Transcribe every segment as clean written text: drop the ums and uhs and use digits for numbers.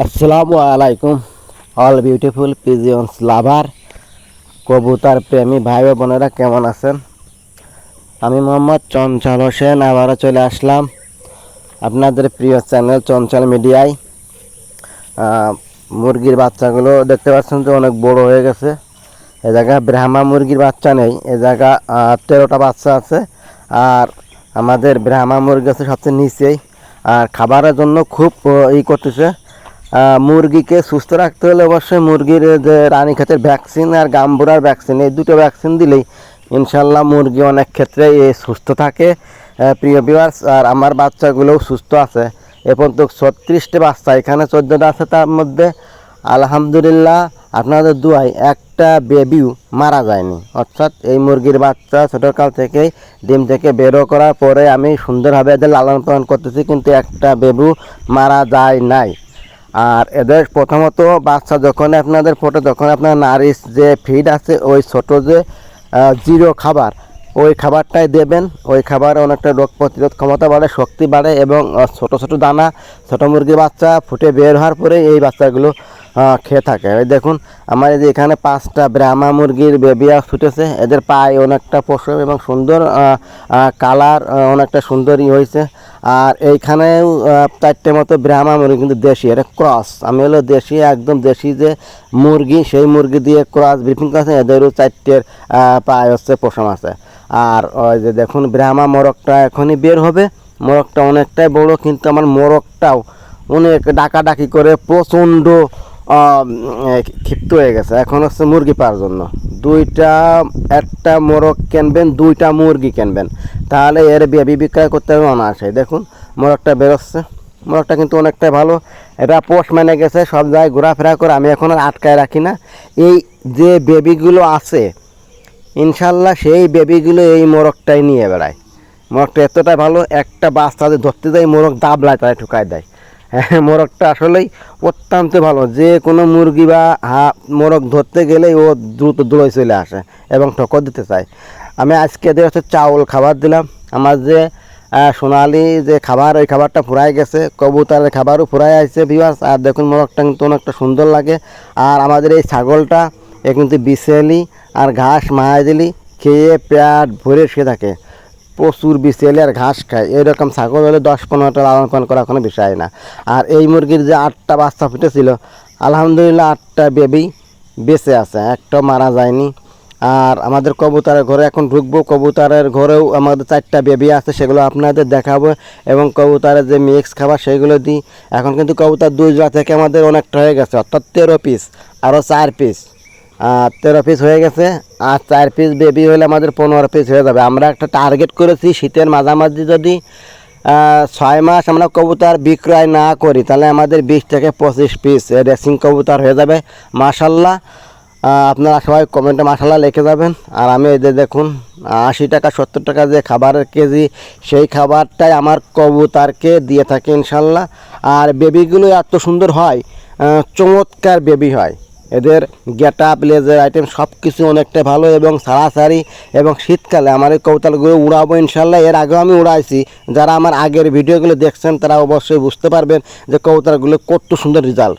আসসালামু আলাইকুম all beautiful পিজিয়ন্স লাভার কবুতর প্রেমী ভাই ও বোনেরা কেমন আছেন? আমি মোহাম্মদ চঞ্চল হোসেন আবারও চলে আসলাম আপনাদের প্রিয় চ্যানেল চঞ্চল মিডিয়ায়। মুরগির বাচ্চাগুলো দেখতে পাচ্ছেন যে অনেক বড় হয়ে গেছে। এ জায়গায় ব্রাহ্মা মুরগির বাচ্চা নেই, এ জায়গা 13টা বাচ্চা আছে। আর আমাদের ব্রাহ্মা মুরগি আছে সবচেয়ে নিচেই। আর খাবারের জন্য খুব করতেছে। মুরগিকে সুস্থ রাখতে হলে অবশ্যই মুরগির যে রানীক্ষেতের ভ্যাকসিন আর গাম্বুরার ভ্যাকসিন, এই দুটো ভ্যাকসিন দিলেই ইনশাল্লাহ মুরগি অনেক ক্ষেত্রে সুস্থ থাকে। প্রিয় ভিউয়ার্স, আর আমার বাচ্চাগুলোও সুস্থ আছে। এ পর্যন্ত 36টা বাচ্চা, এখানে 14টা আছে। তার মধ্যে আলহামদুলিল্লাহ আপনাদের দুয়ায় একটা বেবিও মারা যায়নি। অর্থাৎ এই মুরগির বাচ্চা ছোটোকাল থেকেই ডিম থেকে বেরো করার পরে আমি সুন্দরভাবে এদের লালন পালন করতেছি, কিন্তু একটা বেবিও মারা যায় নাই। আর এদের প্রথমত বাচ্চা যখন আপনাদের ফটো, যখন আপনার নারিশ যে ফিড আছে ওই ছোটো যে জিরো খাবার, ওই খাবারটাই দেবেন। ওই খাবারে অনেকটা রোগ প্রতিরোধ ক্ষমতা বাড়ে, শক্তি বাড়ে এবং ছোটো ছোটো দানা ছোটো মুরগির বাচ্চা ফুটে বের হওয়ার পরে এই বাচ্চাগুলো খেয়ে থাকে। ওই দেখুন আমার এই যে এখানে 5টা ব্রাহ্মা মুরগির বেবিয়া ফুটেছে। এদের পায়ে অনেকটা পশম এবং সুন্দর কালার অনেকটা সুন্দরই হয়েছে। আর এইখানেও 4টে মতো ব্রাহ্মা মুরগি, কিন্তু দেশি, এটা ক্রস। আমি হলো দেশি, একদম দেশি যে মুরগি সেই মুরগি দিয়ে ক্রস ব্রিফিং করেছে। এদেরও 4টের পায়ে হচ্ছে পশম আছে। আর ওই যে দেখুন ব্রাহ্মা মোরগটা এখনই বের হবে। মোরগটা অনেকটাই বড়, কিন্তু আমার মোরগটাও অনেক ডাকাডাকি করে প্রচণ্ড ক্ষিপ্ত হয়ে গেছে। এখন হচ্ছে মুরগি পাওয়ার জন্য একটা মোরগ কিনবেন, 2টা মুরগি কিনবেন, তাহলে এর বেবি বিক্রয় করতে হবে অনায়াসে। দেখুন মোরগটা বেরোচ্ছে, মোরগটা কিন্তু অনেকটাই ভালো। এটা পোষ মেনে গেছে, সব জায়গায় ঘোরাফেরা করে। আমি এখন আর আটকায় রাখি না। এই যে বেবিগুলো আছে ইনশাল্লাহ সেই বেবিগুলো এই মোরগটাই নিয়ে বেড়ায়। মোরগটা এতটাই ভালো, একটা বাচ্চা ধরতে যায় মোরগ দাবলায় তাই ঠুকায় দেয়। হ্যাঁ, মোরগটা আসলেই অত্যন্ত ভালো। যে কোনো মুরগি বা মোরগ ধরতে গেলেই ও দ্রুত দৌড়ে চলে আসে এবং ঠকর দিতে চায়। আমি আজকে এদের হচ্ছে চাউল খাবার দিলাম। আমার যে সোনালি যে খাবার, ওই খাবারটা ফুরাই গেছে। কবুতরের খাবারও ফুরাই আসছে ভিউয়ার্স। আর দেখুন মোরগটা কিন্তু অনেকটা সুন্দর লাগে। আর আমাদের এই ছাগলটা এ কিন্তু বিছেলি আর ঘাস মায় দিলি খেয়ে পেট ভরে শুয়ে থাকে। প্রচুর বিছেলি আর ঘাস খায়। এরকম ছাগল হলে 10-15টা লালন পালন করা কোনো বিষয় না। আর এই মুরগির যে 8টা বাচ্চা ফুটেছিল, আলহামদুলিল্লাহ 8টা বেবি বেঁচে আছে, একটাও মারা যায়নি। আর আমাদের কবুতরের ঘরে এখন ঢুকবো। কবুতরের ঘরেও আমাদের 4টা বেবি আছে, সেগুলো আপনাদের দেখাবো। এবং কবুতরের যে মিক্স খাবার সেইগুলো দিই। এখন কিন্তু কবুতর 2 জোড়া থেকে আমাদের অনেকটা হয়ে গেছে, অর্থাৎ 13 পিস, আরও 4 পিস, 13 পিস হয়ে গেছে। আর 4 পিস বেবি হলে আমাদের 15 পিস হয়ে যাবে। আমরা একটা টার্গেট করেছি, শীতের মাঝামাঝি যদি 6 মাস আমরা কবুতর বিক্রয় না করি, তাহলে আমাদের 20 থেকে 25 পিস রেসিং কবুতর হয়ে যাবে। মাশাল্লাহ, আপনারা সবাই কমেন্টে মাশাল্লাহ লিখে যাবেন। আর আমি এই যে দেখুন 80 টাকা 70 টাকা যে খাবারের কেজি, সেই খাবারটাই আমার কবুতরকে দিয়ে থাকি ইনশাল্লাহ। আর বেবিগুলো এত সুন্দর হয়, চমৎকার বেবি হয়। এদের গেট আপ, লেজার আইটেম সব কিছু অনেকটা ভালো এবং সারাসারি। এবং শীতকালে আমার এই কবুতরগুলো উড়াবো ইনশাল্লাহ। এর আগেও আমি উড়াইছি। যারা আমার আগের ভিডিওগুলো দেখছেন তারা অবশ্যই বুঝতে পারবেন যে কবুতরগুলো কত সুন্দর রেজাল্ট।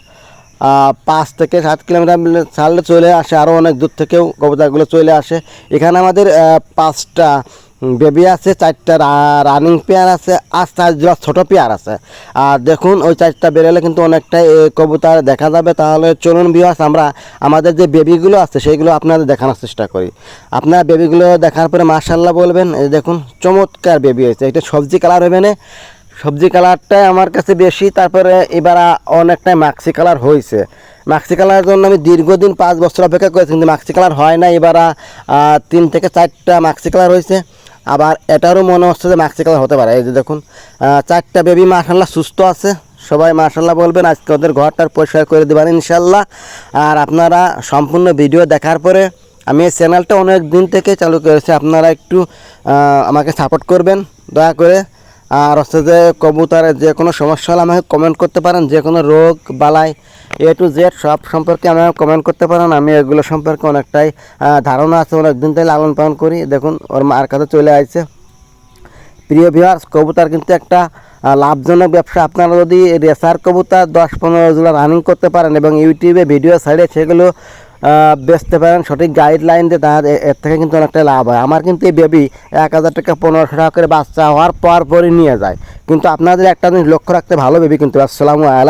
5 থেকে 7 কিলোমিটার ছাড়লে চলে আসে, আরও অনেক দূর থেকেও কবুতরগুলো চলে আসে। এখানে আমাদের 5টা বেবি আছে, 4টা রানিং পেয়ার আছে, আর 4 জোড়া ছোটো পেয়ার আছে। আর দেখুন ওই 4টা বেরোলে কিন্তু অনেকটাই কবুতর দেখা যাবে। তাহলে চলুন ভিউয়ার্স, আমরা আমাদের যে বেবিগুলো আছে সেইগুলো আপনাদের দেখানোর চেষ্টা করি। আপনারা বেবিগুলো দেখার পরে মাশাল্লাহ বলবেন। এই দেখুন চমৎকার বেবি হয়েছে। এটা সবজি কালার হবে না, সবজি কালারটাই আমার কাছে বেশি। তারপরে এবার অনেকটাই মাক্সি কালার হয়েছে। মাক্সি কালারের জন্য আমি দীর্ঘদিন 5 বছর অপেক্ষা করেছি, কিন্তু মাক্সি কালার হয় না। এবার 3 থেকে 4টা মাক্সি কালার হয়েছে। আবার এটারও মনে হচ্ছে যে মাক্সি কালার হতে পারে। এই যে দেখুন 4টা বেবি মাশাল্লাহ সুস্থ আছে। সবাই মাশাল্লাহ বলবেন। আজকে ওদের ঘরটার পরিষ্কার করে দেবেন ইনশাল্লাহ। আর আপনারা সম্পূর্ণ ভিডিও দেখার পরে, আমি এই চ্যানেলটা অনেক দিন থেকে চালু করেছি, আপনারা একটু আমাকে সাপোর্ট করবেন দয়া করে। আর হচ্ছে যে কবুতরের যে কোনো সমস্যা হলে আমাকে কমেন্ট করতে পারেন। যে কোনো রোগ বালাই A to Z সব সম্পর্কে আমাকে কমেন্ট করতে পারেন। আমি এগুলো সম্পর্কে অনেকটাই ধারণা আছে, অনেক দিন থেকে লালন পালন করি। দেখুন ওর মার কাছে চলে আসছে। প্রিয় ভিউয়ার্স, কবুতর কিন্তু একটা লাভজনক ব্যবসা। আপনারা যদি রেসার কবুতর 10-15 জোড়া রানিং করতে পারেন এবং ইউটিউবে ভিডিও সাইডে সেগুলো বেচতে পারেন সঠিক গাইডলাইন দিয়ে, তার এর থেকে কিন্তু অনেকটা লাভ হয়। আমার কিন্তু এই বেবি 1000 টাকা 1500 টাকা করে বাচ্চা হওয়ার পরই নিয়ে যায়। কিন্তু আপনাদের একটা জিনিস লক্ষ্য রাখতে, ভালো বেবি কিন্তু। আসসালামু আলাইকুম।